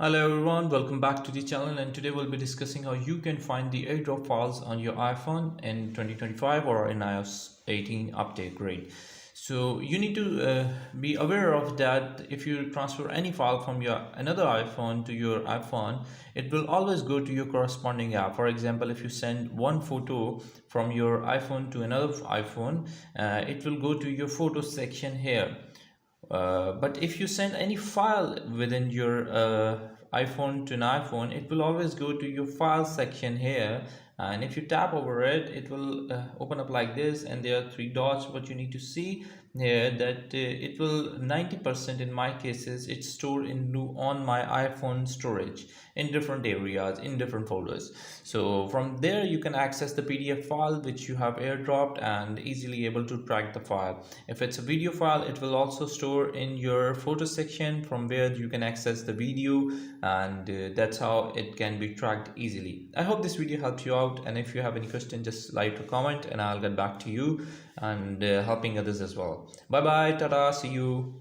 Hello everyone, welcome back to the channel, and today we'll be discussing how you can find the AirDrop files on your iPhone in 2025 or in iOS 18 update. Great. So you need to be aware of that. If you transfer any file from your another iPhone to your iPhone, it will always go to your corresponding app. For example, if you send one photo from your iPhone to another iPhone, it will go to your photo section here. But if you send any file within your iPhone to an iPhone, it will always go to your file section here. And if you tap over it, it will open up like this, and there are three dots. What you need to see here that it will 90% in my cases it's stored in on my iPhone storage in different areas in different folders. So from there you can access the PDF file which you have airdropped and easily able to track the file. If it's a video file, it will also store in your photo section from where you can access the video, and that's how it can be tracked easily. I hope this video helped you out, and if you have any question, just like to comment and I'll get back to you and helping others as well. Bye bye, tata, see you.